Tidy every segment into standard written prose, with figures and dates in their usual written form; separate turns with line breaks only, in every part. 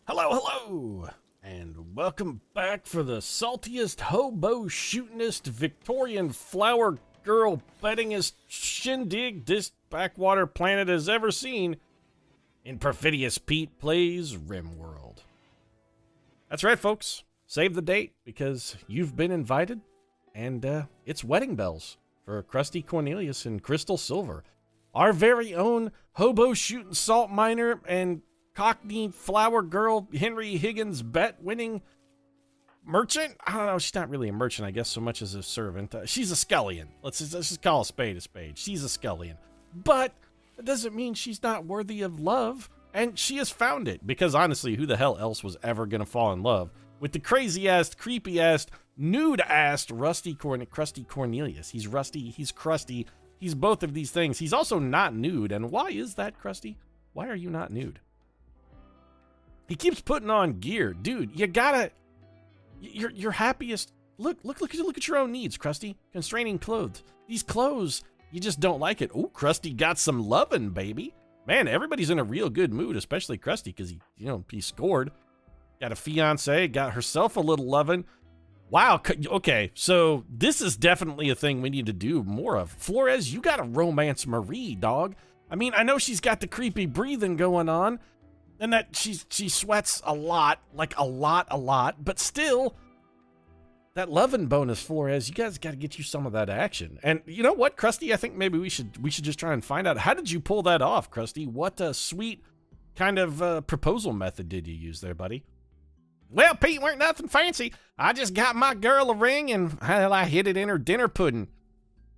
Hello, hello, and welcome back for the saltiest, hobo shootingest, Victorian flower girl bettingest shindig this backwater planet has ever seen. In Perfidious Pete plays Rimworld. That's right, folks. Save the date because you've been invited, and it's wedding bells for Crusty Cornelius and Crystal Silver, our very own hobo shooting salt miner and Cockney flower girl Henry Higgins bet winning merchant. I don't know, she's not really a merchant, I guess, so much as a servant. She's a scullion. Let's just call a spade a spade. She's a scullion. But that doesn't mean she's not worthy of love, and she has found it, because honestly, who the hell else was ever gonna fall in love with the crazy-ass, creepy-ass, nude-ass Crusty Cornelius? He's rusty, he's crusty, he's both of these things. He's also not nude, and why is that, Crusty? Why are you not nude? He keeps putting on gear. Dude, you gotta... You're happiest... Look at your own needs, Crusty. Constraining clothes. These clothes, you just don't like it. Oh, Crusty got some lovin', baby. Man, everybody's in a real good mood, especially Crusty, because he scored. Got a fiance, got herself a little lovin'. Wow, okay, so this is definitely a thing we need to do more of. Flores, you gotta romance Marie, dog. I mean, I know she's got the creepy breathing going on, and that she sweats a lot, like a lot, but still, that loving bonus, Flores, you guys got to get you some of that action. And you know what, Crusty? I think maybe we should just try and find out, how did you pull that off, Crusty? What a sweet kind of proposal method did you use there, buddy? Well, Pete, weren't nothing fancy. I just got my girl a ring, and hell, I hid it in her dinner pudding.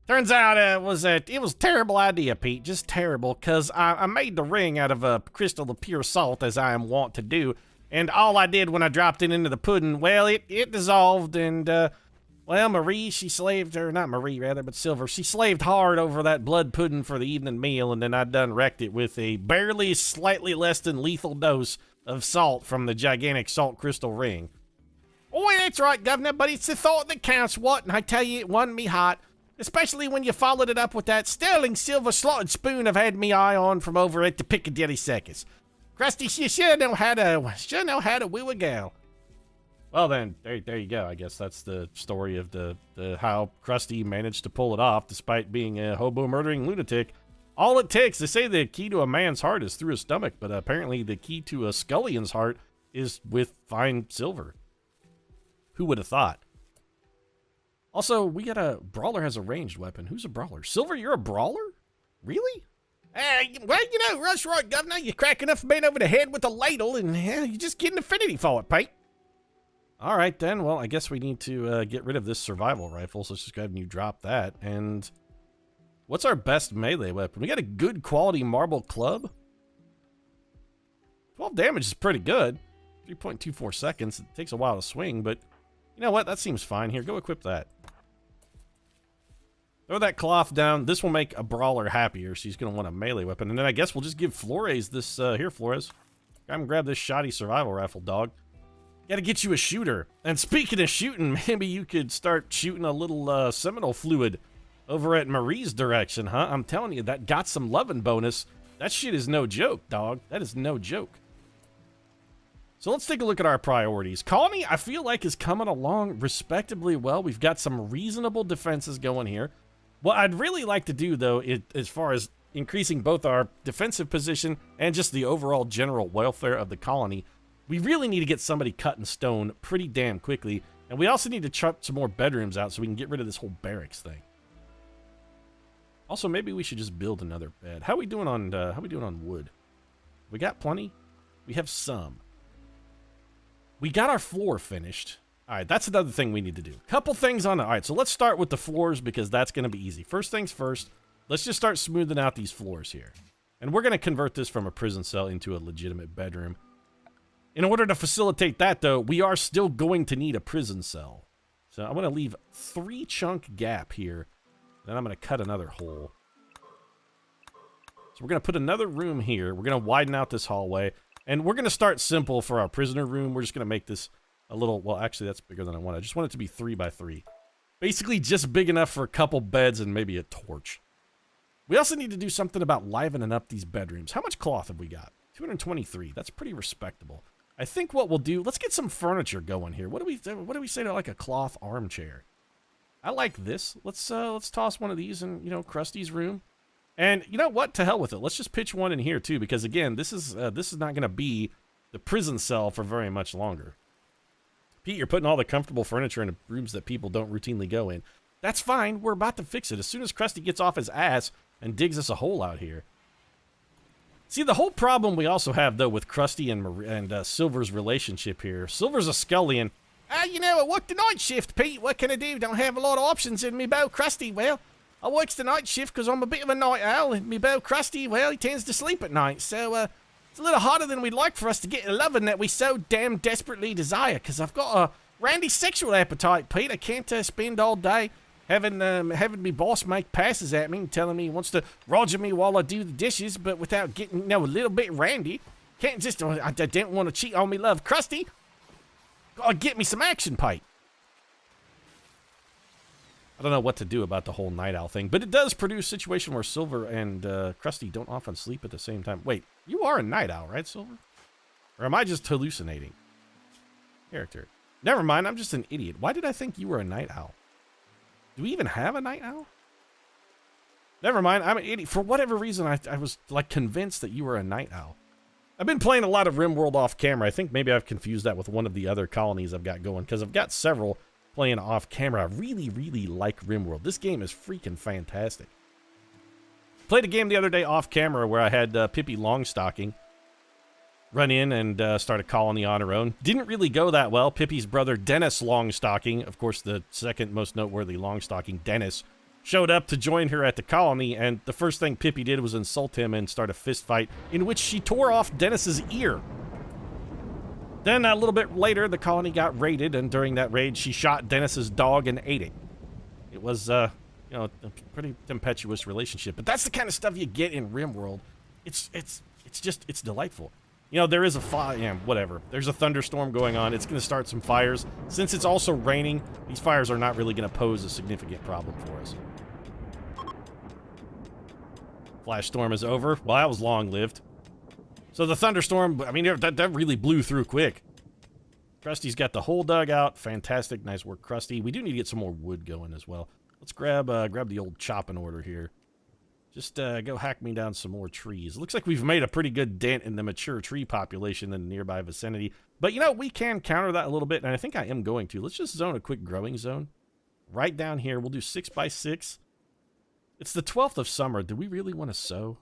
Turns out it was a terrible idea, Pete, just terrible, because I made the ring out of a crystal of pure salt, as I am wont to do, and all I did when I dropped it into the pudding, well, it dissolved, and, well, Marie, not Marie, rather, but Silver, she slaved hard over that blood pudding for the evening meal, and then I done wrecked it with a barely slightly less than lethal dose of salt from the gigantic salt crystal ring. Oh, that's right, Governor, but it's the thought that counts, what? And I tell you, it won me hot. Especially when you followed it up with that sterling silver slotted spoon I've had me eye on from over at the Piccadilly Circus. Crusty, you sure know how to woo a gal. Well then, there you go. I guess that's the story of the how Crusty managed to pull it off despite being a hobo murdering lunatic. All it takes, they say the key to a man's heart is through his stomach, but apparently the key to a scullion's heart is with fine silver. Who would have thought? Also, we got a brawler has a ranged weapon. Who's a brawler? Silver, you're a brawler? Really? Well, Rush right, Governor. You crack enough man over the head with a ladle, and you just get an affinity for it, Pete. All right, then. Well, I guess we need to get rid of this survival rifle, so let's just go ahead and you drop that. And what's our best melee weapon? We got a good quality marble club. 12 damage is pretty good. 3.24 seconds. It takes a while to swing, but you know what? That seems fine. Here, go equip that. Throw that cloth down. This will make a brawler happier. She's going to want a melee weapon. And then I guess we'll just give Flores this, here, Flores. Come and grab this shoddy survival rifle, dog. Got to get you a shooter. And speaking of shooting, maybe you could start shooting a little seminal fluid over at Marie's direction, huh? I'm telling you, that got some loving bonus. That shit is no joke, dog. That is no joke. So let's take a look at our priorities. Colony, I feel like, is coming along respectably well. We've got some reasonable defenses going here. What I'd really like to do, though, as far as increasing both our defensive position and just the overall general welfare of the colony, we really need to get somebody cut in stone pretty damn quickly. And we also need to chop some more bedrooms out so we can get rid of this whole barracks thing. Also, maybe we should just build another bed. How we doing on wood? We got plenty? We have some. We got our floor finished. All right, that's another thing we need to do. Couple things on it. All right, so let's start with the floors because that's going to be easy. First things first, let's just start smoothing out these floors here. And we're going to convert this from a prison cell into a legitimate bedroom. In order to facilitate that, though, we are still going to need a prison cell. So I'm going to leave 3 chunk gap here. Then I'm going to cut another hole. So we're going to put another room here. We're going to widen out this hallway. And we're going to start simple for our prisoner room. We're just going to make this a little... Well, actually, that's bigger than I want. I just want it to be 3 by 3. Basically, just big enough for a couple beds and maybe a torch. We also need to do something about livening up these bedrooms. How much cloth have we got? 223. That's pretty respectable. I think what we'll do, let's get some furniture going here. What do we say to like a cloth armchair? I like this. Let's toss one of these in, you know, Krusty's room. And you know what? To hell with it. Let's just pitch one in here too, because again, this is not going to be the prison cell for very much longer. Pete, you're putting all the comfortable furniture in rooms that people don't routinely go in. That's fine. We're about to fix it as soon as Crusty gets off his ass and digs us a hole out here. See, the whole problem we also have, though, with Crusty and Silver's relationship here. Silver's a scullion. You know, I work the night shift, Pete. What can I do? Don't have a lot of options in me beau Crusty. Well, I works the night shift because I'm a bit of a night owl. And me beau Crusty, well, he tends to sleep at night. So, it's a little harder than we'd like for us to get the loving that we so damn desperately desire. Because I've got a randy sexual appetite, Pete. I can't spend all day having me boss make passes at me and telling me he wants to roger me while I do the dishes, but without getting, you know, a little bit randy. Can't just, I don't want to cheat on me love Crusty. Gotta get me some action, Pete. I don't know what to do about the whole night owl thing, but it does produce a situation where Silver and Crusty don't often sleep at the same time. Wait, you are a night owl, right, Silver? Or am I just hallucinating? Character. Never mind, I'm just an idiot. Why did I think you were a night owl? Do we even have a night owl? Never mind, I'm an idiot. For whatever reason, I was like convinced that you were a night owl. I've been playing a lot of Rimworld off camera. I think maybe I've confused that with one of the other colonies I've got going, because I've got several playing off camera. I really, really like Rimworld. This game is freaking fantastic. Played a game the other day off camera where I had Pippi Longstocking run in and start a colony on her own. Didn't really go that well. Pippi's brother, Dennis Longstocking, of course the second most noteworthy Longstocking, Dennis, showed up to join her at the colony, and the first thing Pippi did was insult him and start a fist fight in which she tore off Dennis's ear. Then a little bit later, the colony got raided, and during that raid, she shot Dennis's dog and ate it. It was, you know, a pretty tempestuous relationship, but that's the kind of stuff you get in Rimworld. It's delightful. You know, there is a fire, yeah, whatever. There's a thunderstorm going on. It's going to start some fires. Since it's also raining, these fires are not really going to pose a significant problem for us. Flash storm is over. Well, that was long-lived. So the thunderstorm, I mean, that really blew through quick. Krusty's got the hole dug out. Fantastic. Nice work, Crusty. We do need to get some more wood going as well. Let's grab the old chopping order here. Just go hack me down some more trees. It looks like we've made a pretty good dent in the mature tree population in the nearby vicinity. But, you know, we can counter that a little bit, and I think I am going to. Let's just zone a quick growing zone. Right down here, we'll do 6 by 6. It's the 12th of summer. Do we really want to sow?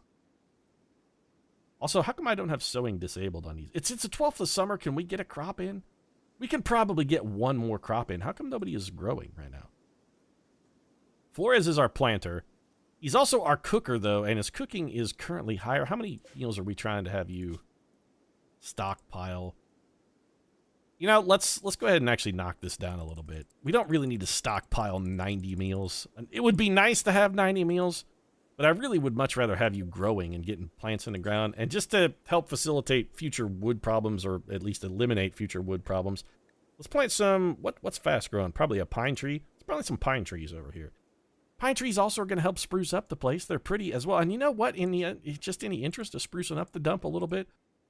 Also, how come I don't have sowing disabled on these? It's the 12th of summer. Can we get a crop in? We can probably get one more crop in. How come nobody is growing right now? Flores is our planter. He's also our cooker, though, and his cooking is currently higher. How many meals are we trying to have you stockpile? You know, let's go ahead and actually knock this down a little bit. We don't really need to stockpile 90 meals. It would be nice to have 90 meals, but I really would much rather have you growing and getting plants in the ground. And just to help facilitate future wood problems, or at least eliminate future wood problems, let's plant some, what's fast growing? Probably a pine tree. There's probably some pine trees over here. Pine trees also are going to help spruce up the place. They're pretty as well. And you know what? Just in the interest of sprucing up the dump a little bit,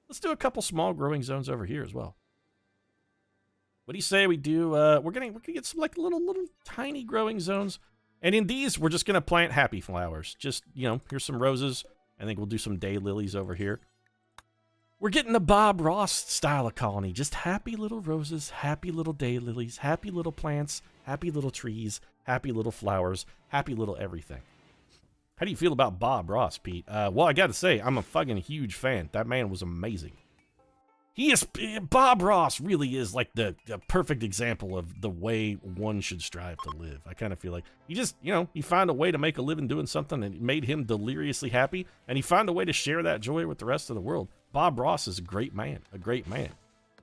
let's do a couple small growing zones over here as well. What do you say we do? We're gonna get some like little tiny growing zones, and in these we're just gonna plant happy flowers. Just, you know, here's some roses. I think we'll do some daylilies over here. We're getting the Bob Ross style of colony. Just happy little roses, happy little daylilies, happy little plants, happy little trees, happy little flowers, happy little everything. How do you feel about Bob Ross, Pete? Well, I gotta say, I'm a fucking huge fan. That man was amazing. Bob Ross really is like the perfect example of the way one should strive to live. I kind of feel like he just, you know, he found a way to make a living doing something and it made him deliriously happy, and he found a way to share that joy with the rest of the world. Bob Ross is a great man,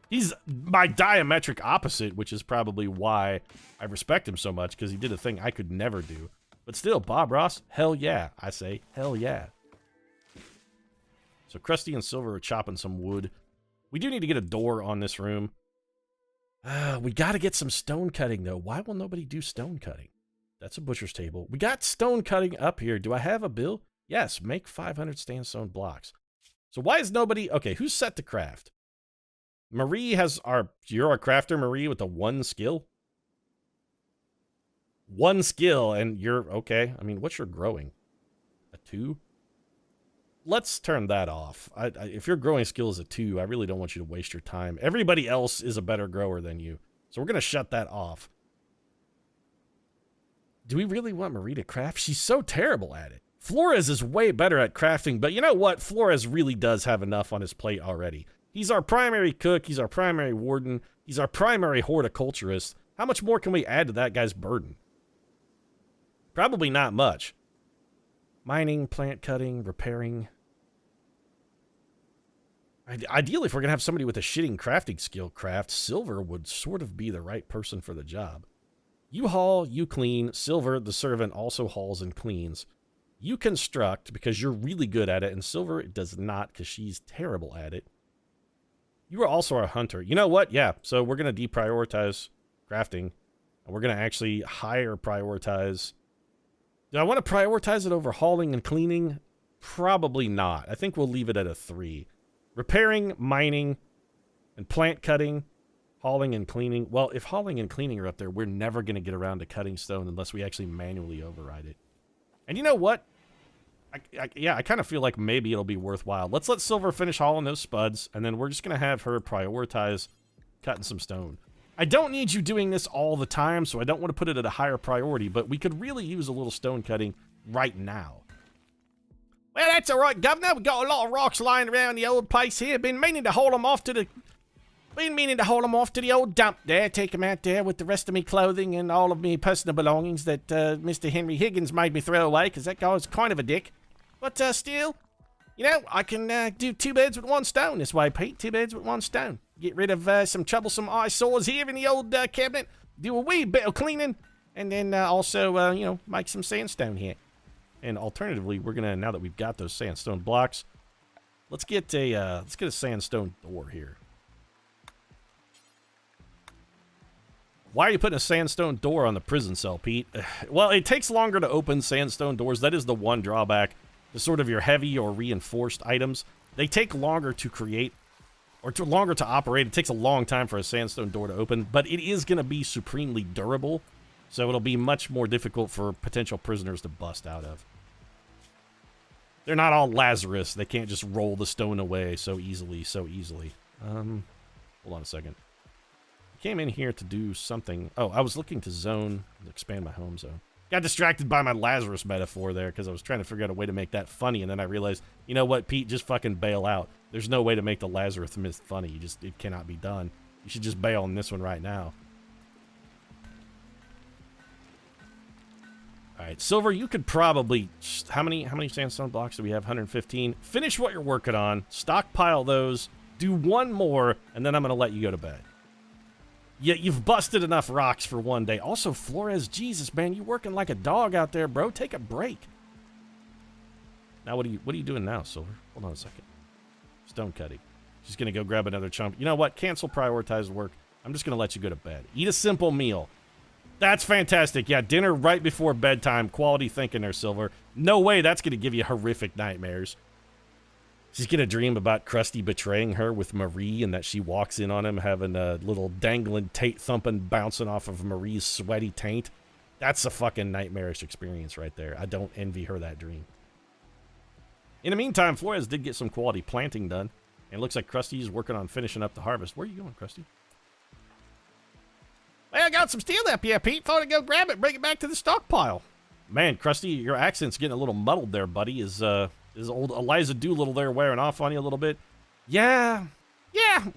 He's my diametric opposite, which is probably why I respect him so much, because he did a thing I could never do. But still, Bob Ross, hell yeah, I say, hell yeah. So Crusty and Silver are chopping some wood. We do need to get a door on this room. We got to get some stone cutting, though. Why will nobody do stone cutting? That's a butcher's table. We got stone cutting up here. Do I have a bill? Yes, make 500 sandstone blocks. So why is nobody... Okay, who's set to craft? Marie has you're a crafter, Marie, with the 1 skill? 1 skill, and you're, okay. I mean, what's your growing? A 2? Let's turn that off. If your growing skill is a 2, I really don't want you to waste your time. Everybody else is a better grower than you. So we're going to shut that off. Do we really want Marie to craft? She's so terrible at it. Flores is way better at crafting, but you know what? Flores really does have enough on his plate already. He's our primary cook. He's our primary warden. He's our primary horticulturist. How much more can we add to that guy's burden? Probably not much. Mining, plant cutting, repairing. Ideally, if we're going to have somebody with a shitting crafting skill craft, Silver would sort of be the right person for the job. You haul, you clean. Silver, the servant, also hauls and cleans. You construct because you're really good at it, and Silver does not because she's terrible at it. You are also our hunter. You know what? Yeah, so we're going to deprioritize crafting, and we're going to actually higher prioritize. Do I want to prioritize it over hauling and cleaning? Probably not. I think we'll leave it at a 3. Repairing, mining, and plant cutting, hauling and cleaning. Well, if hauling and cleaning are up there, we're never going to get around to cutting stone unless we actually manually override it. And you know what? I kind of feel like maybe it'll be worthwhile. Let's let Silver finish hauling those spuds, and then we're just going to have her prioritize cutting some stone. I don't need you doing this all the time, so I don't want to put it at a higher priority, but we could really use a little stone cutting right now. Well, that's all right, Governor. We got a lot of rocks lying around the old place here. Been meaning to haul them off to the old dump there. Take them out there with the rest of me clothing and all of me personal belongings that Mr. Henry Higgins made me throw away, because that guy was kind of a dick. But still, you know, I can do 2 birds with 1 stone this way, Pete. 2 birds with 1 stone. Get rid of some troublesome eyesores here in the old cabinet. Do a wee bit of cleaning, and then also, you know, make some sandstone here. And alternatively, we're gonna, now that we've got those sandstone blocks, let's get a sandstone door here. Why are you putting a sandstone door on the prison cell, Pete? Well, it takes longer to open sandstone doors. That is the one drawback to sort of your heavy or reinforced items. They take longer to create or longer to operate. It takes a long time for a sandstone door to open, but it is going to be supremely durable, so it'll be much more difficult for potential prisoners to bust out of. They're not all Lazarus. They can't just roll the stone away so easily. Hold on a second. Came in here to do something. Oh, I was looking to expand my home zone. Got distracted by my Lazarus metaphor there because I was trying to figure out a way to make that funny, and then I realized, you know what, Pete, just fucking bail out. There's no way to make the Lazarus myth funny. It cannot be done. You should just bail on this one right now. All right, Silver, you could probably, how many sandstone blocks do we have? 115. Finish what you're working on, stockpile those, do 1 more, and then I'm going to let you go to bed. Yeah, you've busted enough rocks for 1 day. Also, Flores, Jesus, man, you working like a dog out there, bro. Take a break. Now, what are you doing now, Silver? Hold on a second. Stone cutting. She's going to go grab another chunk. You know what? Cancel prioritized work. I'm just going to let you go to bed. Eat a simple meal. That's fantastic. Yeah, dinner right before bedtime. Quality thinking there, Silver. No way that's going to give you horrific nightmares. She's going to dream about Crusty betraying her with Marie and that she walks in on him having a little dangling taint thumping bouncing off of Marie's sweaty taint. That's a fucking nightmarish experience right there. I don't envy her that dream. In the meantime, Flores did get some quality planting done. And it looks like Krusty's working on finishing up the harvest. Where are you going, Crusty? Well, I got some steel up here, Pete. Thought I'd go grab it, bring it back to the stockpile. Man, Crusty, your accent's getting a little muddled there, buddy. Is old Eliza Doolittle there wearing off on you a little bit? Yeah,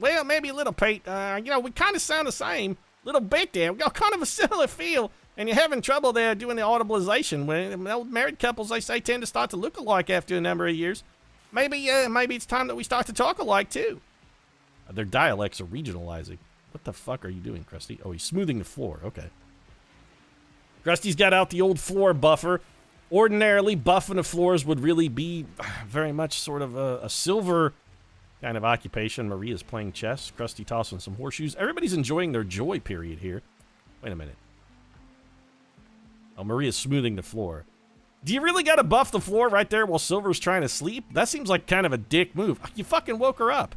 well, maybe a little, Pete. You know, we kind of sound the same. Little bit there. We got kind of a similar feel. And you're having trouble there doing the audibleization. When old married couples, they say, tend to start to look alike after a number of years. Maybe it's time that we start to talk alike, too. Their dialects are regionalizing. What the fuck are you doing, Crusty? Oh, he's smoothing the floor. Okay. Krusty's got out the old floor buffer. Ordinarily, buffing the floors would really be very much sort of a Silver kind of occupation. Maria's playing chess. Crusty tossing some horseshoes. Everybody's enjoying their joy period here. Wait a minute. Oh, Maria's smoothing the floor. Do you really got to buff the floor right there while Silver's trying to sleep? That seems like kind of a dick move. You fucking woke her up.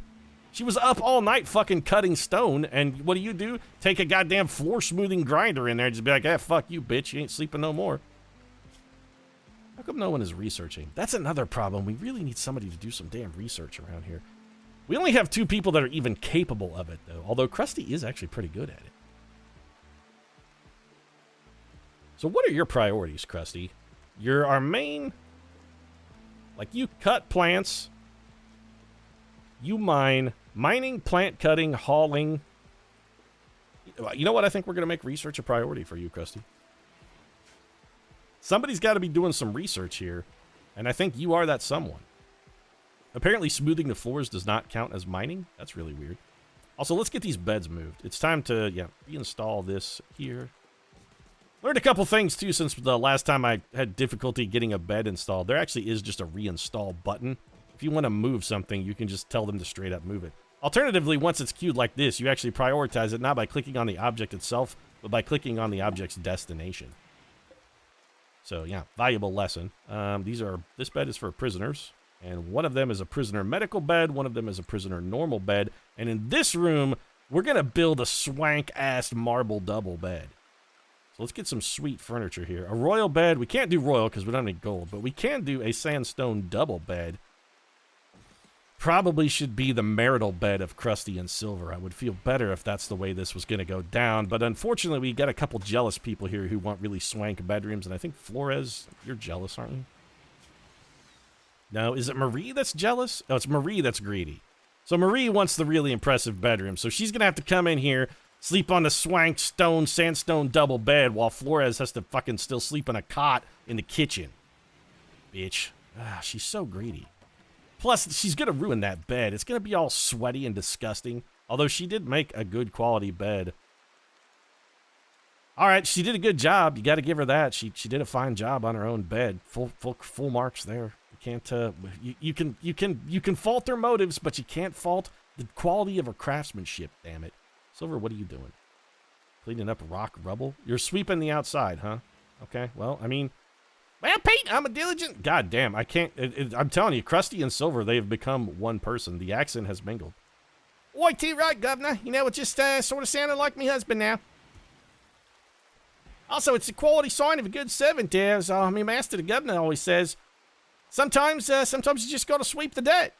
She was up all night fucking cutting stone, and what do? Take a goddamn floor smoothing grinder in there and just be like, ah, fuck you, bitch, you ain't sleeping no more. How come no one is researching? That's another problem. We really need somebody to do some damn research around here. We only have 2 people that are even capable of it, though, although Crusty is actually pretty good at it. So what are your priorities, Crusty? You're our main... Like, you cut plants. You mine. Mining, plant cutting, hauling. You know what? I think we're going to make research a priority for you, Crusty. Somebody's got to be doing some research here, and I think you are that someone. Apparently, smoothing the floors does not count as mining. That's really weird. Also, let's get these beds moved. It's time to, reinstall this here. Learned a couple things, too, since the last time I had difficulty getting a bed installed. There actually is just a reinstall button. If you want to move something, you can just tell them to straight up move it. Alternatively, once it's queued like this, you actually prioritize it not by clicking on the object itself, but by clicking on the object's destination. So, yeah, valuable lesson. This bed is for prisoners, and one of them is a prisoner medical bed, one of them is a prisoner normal bed, and in this room, we're going to build a swank-ass marble double bed. So let's get some sweet furniture here. A royal bed. We can't do royal because we don't have any gold, but we can do a sandstone double bed. Probably should be the marital bed of Crusty and Silver. I would feel better if that's the way this was going to go down, but unfortunately we got a couple jealous people here who want really swank bedrooms, and I think Flores, you're jealous, aren't you? No, is it Marie that's jealous? Oh, it's Marie that's greedy. So Marie wants the really impressive bedroom, so she's going to have to come in here, sleep on the swank sandstone double bed while Flores has to fucking still sleep on a cot in the kitchen. Bitch. Ah, she's so greedy. Plus, she's going to ruin that bed. It's going to be all sweaty and disgusting. Although she did make a good quality bed. All right, she did a good job. You got to give her that. She did a fine job on her own bed. Full marks there. You can't you can fault their motives, but you can't fault the quality of her craftsmanship, damn it. Silver, what are you doing? Cleaning up rock rubble? You're sweeping the outside, huh? Okay, well, I mean... Well, Pete, I'm a diligent... God damn, I can't... I'm telling you, Crusty and Silver, they have become one person. The accent has mingled. Oi, right, Governor. You know, it just sort of sounded like my husband now. Also, it's a quality sign of a good servant, as my master, the governor, always says. Sometimes you just got to sweep the deck.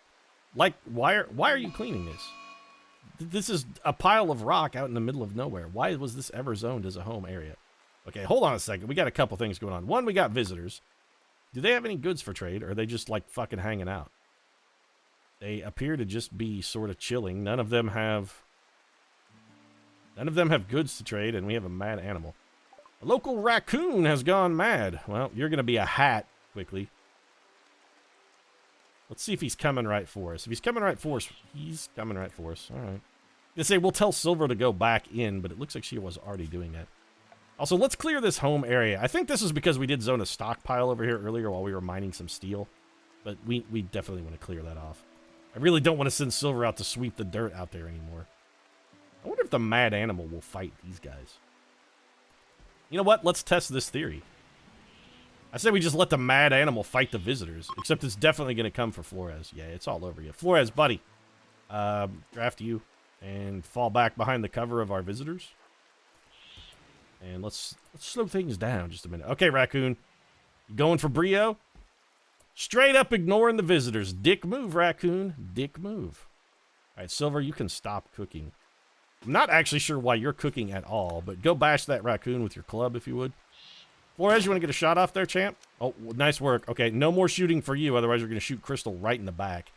Like, why are you cleaning this? This is a pile of rock out in the middle of nowhere. Why was this ever zoned as a home area? Okay, hold on a second. We got a couple things going on. One, we got visitors. Do they have any goods for trade, or are they just, like, fucking hanging out? They appear to just be sort of chilling. None of them have goods to trade, and we have a mad animal. A local raccoon has gone mad. Well, you're going to be a hat quickly. Let's see if he's coming right for us. If he's coming right for us, he's coming right for us. All right. They say we'll tell Silver to go back in, but it looks like she was already doing that. Also, let's clear this home area. I think this is because we did zone a stockpile over here earlier while we were mining some steel. But we definitely want to clear that off. I really don't want to send Silver out to sweep the dirt out there anymore. I wonder if the mad animal will fight these guys. You know what? Let's test this theory. I say we just let the mad animal fight the visitors. Except it's definitely going to come for Flores. Yeah, it's all over you. Flores, buddy. Draft you. And fall back behind the cover of our visitors. And let's slow things down just a minute. Okay, Raccoon. You going for Brio? Straight up ignoring the visitors. Dick move, Raccoon. Dick move. All right, Silver, you can stop cooking. I'm not actually sure why you're cooking at all, but go bash that raccoon with your club if you would. Flores, you want to get a shot off there, champ? Oh, nice work. Okay, no more shooting for you, otherwise you're going to shoot Crystal right in the back.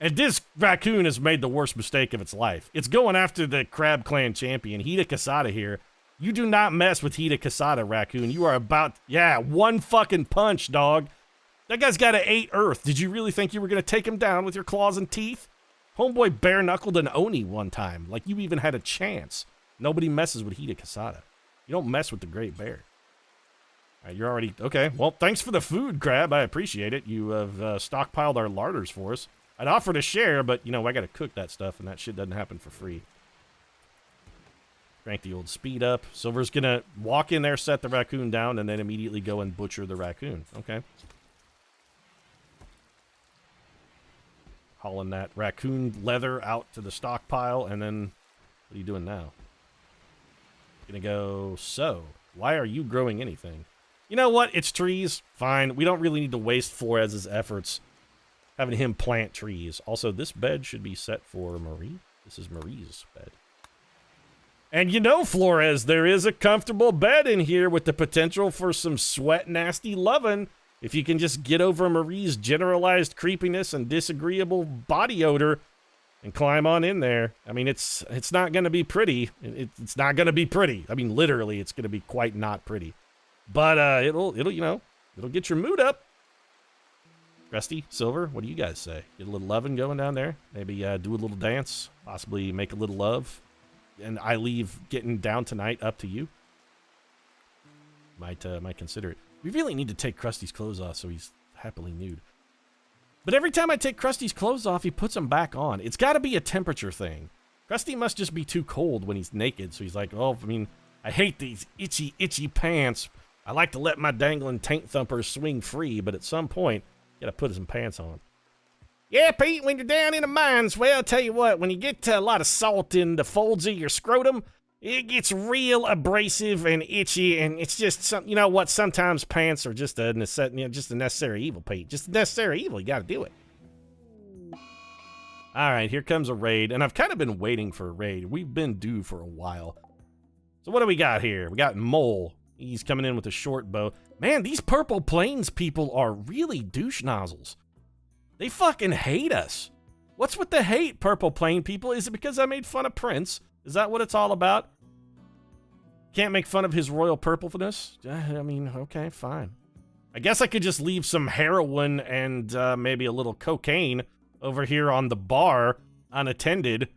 And this raccoon has made the worst mistake of its life. It's going after the Crab Clan champion, Hida Casada here. You do not mess with Hida Casada, raccoon. You are about... Yeah, one fucking punch, dog. That guy's got an 8 earth. Did you really think you were going to take him down with your claws and teeth? Homeboy bare-knuckled an Oni one time. Like you even had a chance. Nobody messes with Hida Casada. You don't mess with the Great Bear. All right, you're already... Okay, well, thanks for the food, Crab. I appreciate it. You have stockpiled our larders for us. I'd offer to share, but, you know, I got to cook that stuff, and that shit doesn't happen for free. Crank the old speed up. Silver's going to walk in there, set the raccoon down, and then immediately go and butcher the raccoon. Okay. hauling that raccoon leather out to the stockpile, and then what are you doing now? Gonna go, so, why are you growing anything? You know what? It's trees. Fine. We don't really need to waste Flores' efforts having him plant trees. Also, this bed should be set for Marie. This is Marie's bed. And you know, Flores, there is a comfortable bed in here with the potential for some sweat nasty lovin'. If you can just get over Marie's generalized creepiness and disagreeable body odor and climb on in there. I mean, it's not going to be pretty. It's not going to be pretty. I mean, literally, it's going to be quite not pretty. But it'll get your mood up. Crusty, Silver, what do you guys say? Get a little lovin' going down there. Maybe do a little dance. Possibly make a little love. And I leave getting down tonight up to you. Might consider it. We really need to take Krusty's clothes off so he's happily nude. But every time I take Krusty's clothes off, he puts them back on. It's got to be a temperature thing. Krusty must just be too cold when he's naked, so he's like, oh, I mean, I hate these itchy pants. I like to let my dangling taint thumpers swing free, but at some point, you got to put some pants on. Yeah, Pete, when you're down in the mines, well, I'll tell you what, when you get a lot of salt in the folds of your scrotum, it gets real abrasive and itchy, and it's just some, you know what? Sometimes pants are just a necessary evil, Pete. Just a necessary evil. You got to do it. All right, here comes a raid, and I've kind of been waiting for a raid. We've been due for a while. So what do we got here? We got Mole. He's coming in with a short bow. Man, these Purple Plains people are really douche nozzles. They fucking hate us. What's with the hate, Purple Plain people? Is it because I made fun of Prince? Is that what it's all about? Can't make fun of his royal purpleness? I mean, okay, fine. I guess I could just leave some heroin and maybe a little cocaine over here on the bar, unattended.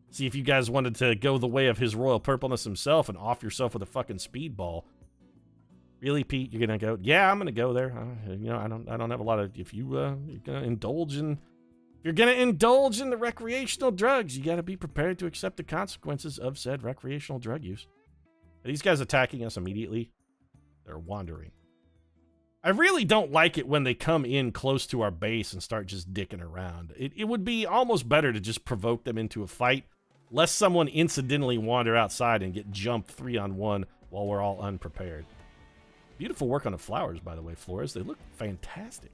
See if you guys wanted to go the way of his royal purpleness himself and off yourself with a fucking speedball. Really, Pete? You're gonna go? Yeah, I'm gonna go there. You know, I don't have a lot of. If you're gonna indulge in the recreational drugs, you gotta be prepared to accept the consequences of said recreational drug use. Are these guys attacking us immediately? They're wandering. I really don't like it when they come in close to our base and start just dicking around. It would be almost better to just provoke them into a fight, lest someone incidentally wander outside and get jumped 3-on-1 while we're all unprepared. Beautiful work on the flowers, by the way, Flores. They look fantastic.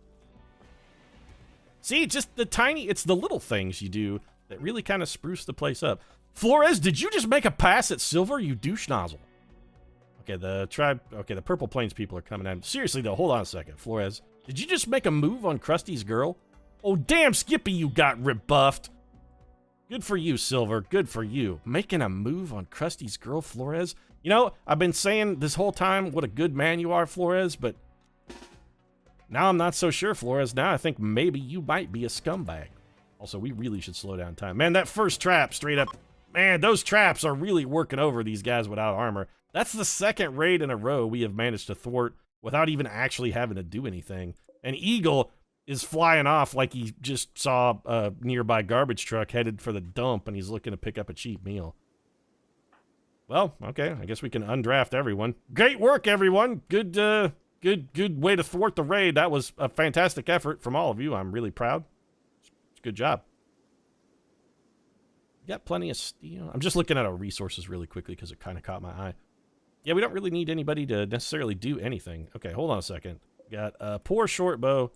See, just it's the little things you do that really kind of spruce the place up. Flores, did you just make a pass at Silver, you douche nozzle? Okay, the Purple Plains people are coming at him. Seriously, though, hold on a second. Flores, did you just make a move on Krusty's girl? Oh, damn, Skippy, you got rebuffed. Good for you, Silver. Good for you. Making a move on Krusty's girl, Flores? You know, I've been saying this whole time what a good man you are, Flores, but now I'm not so sure, Flores. Now I think maybe you might be a scumbag. Also, we really should slow down time. Man, that first trap, straight up, man, those traps are really working over these guys without armor. That's the second raid in a row we have managed to thwart without even actually having to do anything. And Eagle is flying off like he just saw a nearby garbage truck headed for the dump and he's looking to pick up a cheap meal. Well, okay, I guess we can undraft everyone. Great work, everyone. Good way to thwart the raid. That was a fantastic effort from all of you. I'm really proud. Good job. You got plenty of steel. I'm just looking at our resources really quickly because it kind of caught my eye. Yeah, we don't really need anybody to necessarily do anything. Okay, hold on a second. We got a poor short bow.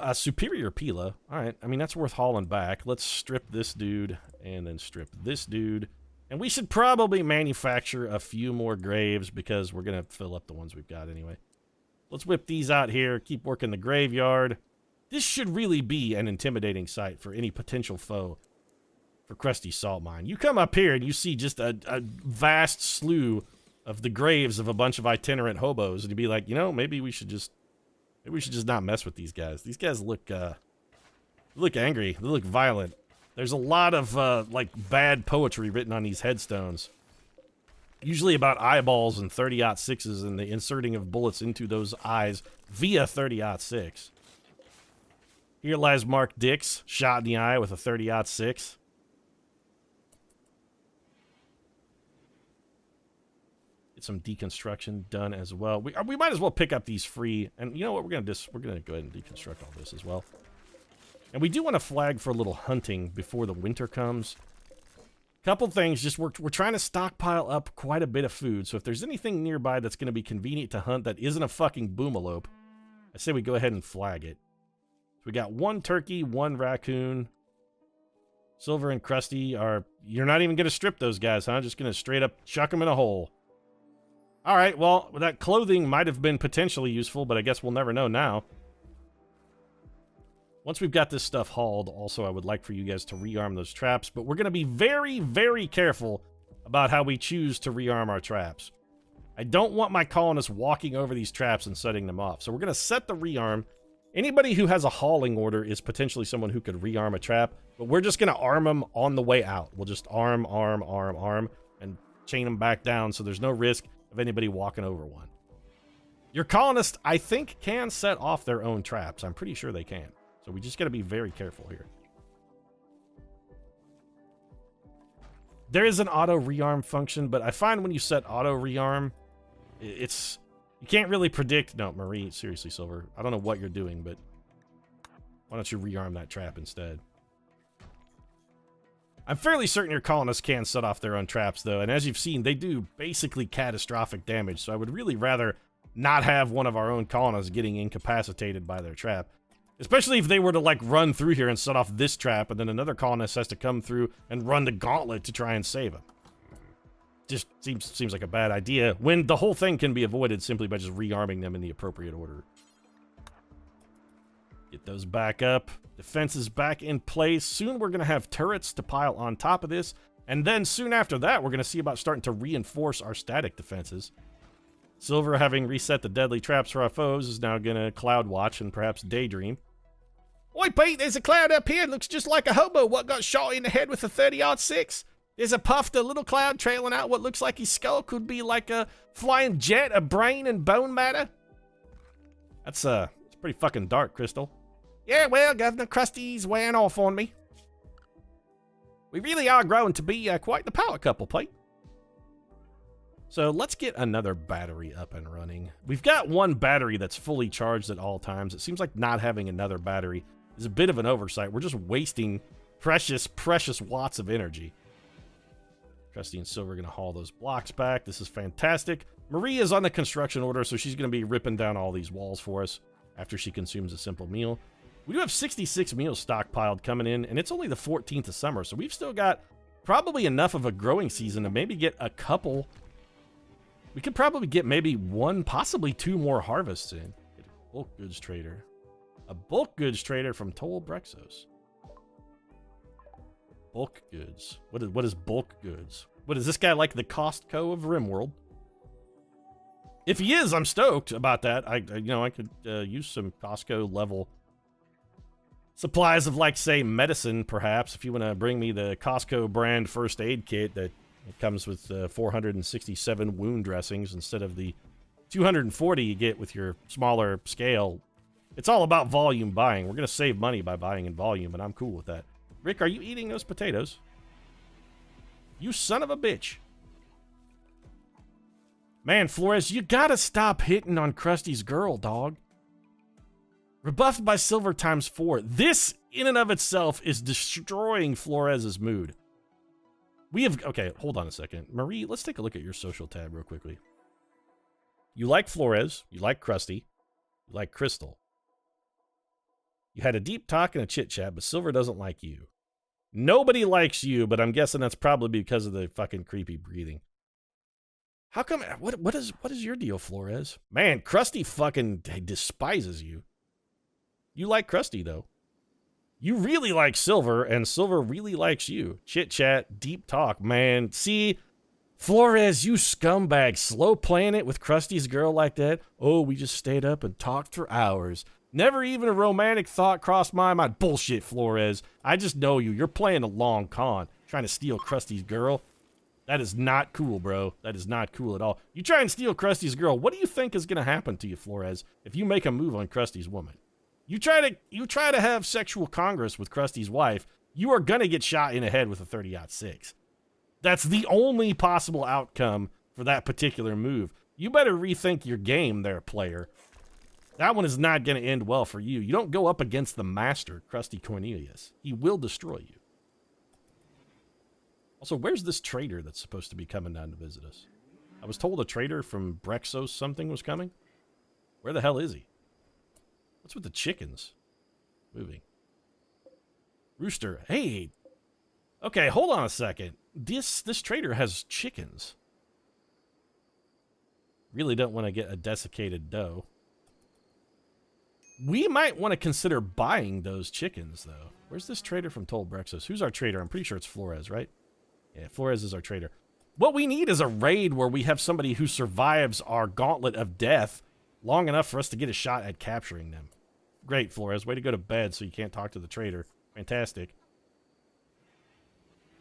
A superior Pila. All right, I mean, that's worth hauling back. Let's strip this dude and then strip this dude. And we should probably manufacture a few more graves because we're going to fill up the ones we've got anyway. Let's whip these out here. Keep working the graveyard. This should really be an intimidating sight for any potential foe for Crusty Salt Mine. You come up here and you see just a vast slew of the graves of a bunch of itinerant hobos, and you'd be like, you know, maybe we should just not mess with these guys. These guys look angry. They look violent. There's a lot of like bad poetry written on these headstones. Usually about eyeballs and 30-06s and the inserting of bullets into those eyes via 30-06. Here lies Mark Dix, shot in the eye with a 30-06. Get some deconstruction done as well. We might as well pick up these free, and you know what? We're gonna go ahead and deconstruct all this as well. And we do want to flag for a little hunting before the winter comes. Couple things, just we're trying to stockpile up quite a bit of food, so if there's anything nearby that's going to be convenient to hunt that isn't a fucking boomalope, I say we go ahead and flag it. So we got 1 turkey, 1 raccoon. Silver and Crusty are... You're not even going to strip those guys, huh? Just going to straight up chuck them in a hole. Alright, well, that clothing might have been potentially useful, but I guess we'll never know now. Once we've got this stuff hauled, also I would like for you guys to rearm those traps, but we're going to be very, very careful about how we choose to rearm our traps. I don't want my colonists walking over these traps and setting them off, so we're going to set the rearm. Anybody who has a hauling order is potentially someone who could rearm a trap, but we're just going to arm them on the way out. We'll just arm, and chain them back down so there's no risk of anybody walking over one. Your colonists, I think, can set off their own traps. I'm pretty sure they can. So we just got to be very careful here. There is an auto rearm function, but I find when you set auto rearm, it's... You can't really predict... No, Marie, seriously, Silver. I don't know what you're doing, but... Why don't you rearm that trap instead? I'm fairly certain your colonists can set off their own traps, though, and as you've seen, they do basically catastrophic damage, so I would really rather not have one of our own colonists getting incapacitated by their trap. Especially if they were to, like, run through here and set off this trap, and then another colonist has to come through and run the gauntlet to try and save him. Just seems like a bad idea, when the whole thing can be avoided simply by just rearming them in the appropriate order. Get those back up. Defenses back in place. Soon we're going to have turrets to pile on top of this, and then soon after that, we're going to see about starting to reinforce our static defenses. Silver, having reset the deadly traps for our foes, is now going to cloud watch and perhaps daydream. Oi, Pete, there's a cloud up here. It looks just like a hobo what got shot in the head with a 30-06. There's a puffed, a little cloud trailing out what looks like his skull could be like a flying jet of brain and bone matter. It's pretty fucking dark, Crystal. Yeah, well, Governor Krusty's wearing off on me. We really are growing to be quite the power couple, Pete. So let's get another battery up and running. We've got one battery that's fully charged at all times. It seems like not having another battery is a bit of an oversight. We're just wasting precious, precious watts of energy. Crusty and Silver are going to haul those blocks back. This is fantastic. Marie is on the construction order, so she's going to be ripping down all these walls for us after she consumes a simple meal. We do have 66 meals stockpiled coming in, and it's only the 14th of summer, so we've still got probably enough of a growing season to maybe get a couple... We could probably get maybe 1, possibly 2 more harvests in. Get a bulk goods trader. A bulk goods trader from Toll Brexos. Bulk goods. What is bulk goods? What is this guy like the Costco of Rimworld? If he is, I'm stoked about that. I could use some Costco level supplies of, like, say, medicine, perhaps. If you want to bring me the Costco brand first aid kit that it comes with 467 wound dressings instead of the 240 you get with your smaller scale. It's all about volume buying. We're going to save money by buying in volume, and I'm cool with that. Rick, are you eating those potatoes? You son of a bitch. Man, Flores, you gotta stop hitting on Krusty's girl, dog. Rebuffed by Silver ×4. This, in and of itself, is destroying Flores' mood. We have... Okay, hold on a second. Marie, let's take a look at your social tab real quickly. You like Flores. You like Crusty. You like Crystal. You had a deep talk and a chit-chat, but Silver doesn't like you. Nobody likes you, but I'm guessing that's probably because of the fucking creepy breathing. How come... What is your deal, Flores? Man, Crusty fucking despises you. You like Crusty, though. You really like Silver, and Silver really likes you. Chit-chat, deep talk, man. See, Flores, you scumbag, slow playing it with Krusty's girl like that. Oh, we just stayed up and talked for hours. Never even a romantic thought crossed my mind. Bullshit, Flores. I just know you. You're playing a long con, trying to steal Krusty's girl. That is not cool, bro. That is not cool at all. You try and steal Krusty's girl. What do you think is going to happen to you, Flores, if you make a move on Krusty's woman? You try to have sexual congress with Krusty's wife, you are going to get shot in the head with a 30-06. That's the only possible outcome for that particular move. You better rethink your game there, player. That one is not going to end well for you. You don't go up against the master, Crusty Cornelius. He will destroy you. Also, where's this trader that's supposed to be coming down to visit us? I was told a trader from Brexos something was coming. Where the hell is he? What's with the chickens? Moving. Rooster. Hey. Okay, hold on a second. This trader has chickens. Really don't want to get a desiccated doe. We might want to consider buying those chickens, though. Where's this trader from Toll Brexos? Who's our trader? I'm pretty sure it's Flores, right? Yeah, Flores is our trader. What we need is a raid where we have somebody who survives our gauntlet of death long enough for us to get a shot at capturing them. Great, Flores. Way to go to bed so you can't talk to the trader. Fantastic.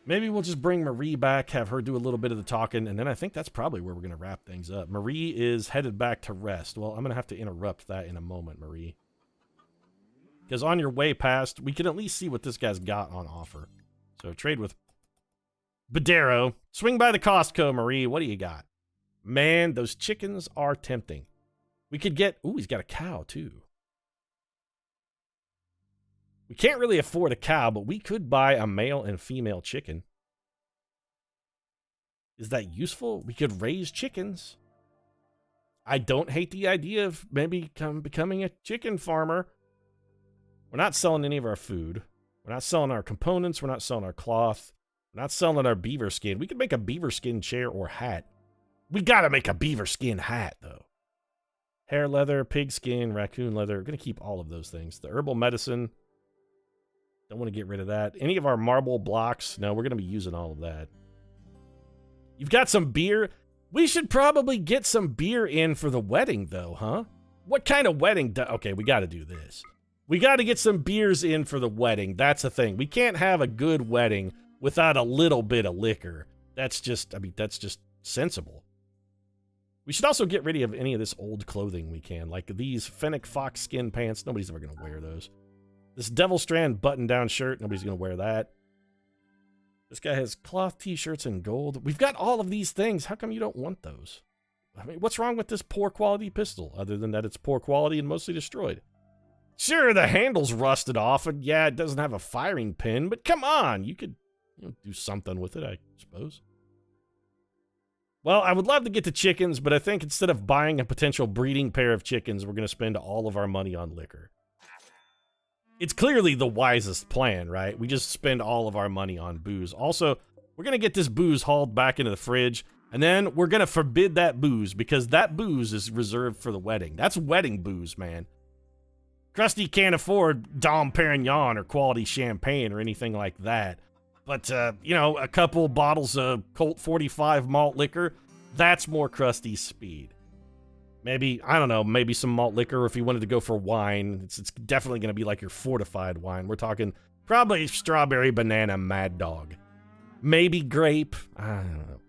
Maybe we'll just bring Marie back, have her do a little bit of the talking, and then I think that's probably where we're going to wrap things up. Marie is headed back to rest. Well, I'm going to have to interrupt that in a moment, Marie. Because on your way past, we can at least see what this guy's got on offer. So trade with Badero. Swing by the Costco, Marie. What do you got? Man, those chickens are tempting. We could get... Ooh, he's got a cow, too. We can't really afford a cow, but we could buy a male and female chicken. Is that useful? We could raise chickens. I don't hate the idea of maybe becoming a chicken farmer. We're not selling any of our food. We're not selling our components. We're not selling our cloth. We're not selling our beaver skin. We could make a beaver skin chair or hat. We gotta make a beaver skin hat, though. Hair leather, pig skin, raccoon leather. We're gonna keep all of those things. The herbal medicine. Don't want to get rid of that. Any of our marble blocks? No, we're going to be using all of that. You've got some beer? We should probably get some beer in for the wedding, though, huh? What kind of wedding? Okay, we got to do this. We got to get some beers in for the wedding. That's the thing. We can't have a good wedding without a little bit of liquor. That's just, I mean, that's just sensible. We should also get rid of any of this old clothing we can, like these fennec fox skin pants. Nobody's ever going to wear those. This Devil Strand button-down shirt. Nobody's going to wear that. This guy has cloth t-shirts in gold. We've got all of these things. How come you don't want those? I mean, what's wrong with this poor quality pistol, other than that it's poor quality and mostly destroyed? Sure, the handle's rusted off, and yeah, it doesn't have a firing pin, but come on, you could do something with it, I suppose. Well, I would love to get the chickens, but I think instead of buying a potential breeding pair of chickens, we're going to spend all of our money on liquor. It's clearly the wisest plan, right? We just spend all of our money on booze. Also, we're going to get this booze hauled back into the fridge, and then we're going to forbid that booze, because that booze is reserved for the wedding. That's wedding booze, man. Crusty can't afford Dom Perignon or quality champagne or anything like that. But, you know, a couple bottles of Colt 45 malt liquor, that's more Crusty's speed. Maybe, I don't know, maybe some malt liquor, or if you wanted to go for wine, it's definitely going to be like your fortified wine. We're talking probably strawberry, banana, Mad Dog. Maybe grape. I don't know.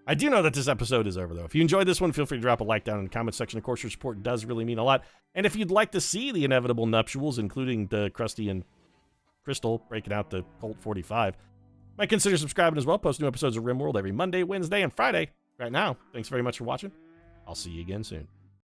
I do know that this episode is over, though. If you enjoyed this one, feel free to drop a like down in the comment section. Of course, your support does really mean a lot. And if you'd like to see the inevitable nuptials, including the Crusty and Crystal breaking out the Colt 45, might consider subscribing as well. Post new episodes of Rimworld every Monday, Wednesday, and Friday. Right now, thanks very much for watching. I'll see you again soon.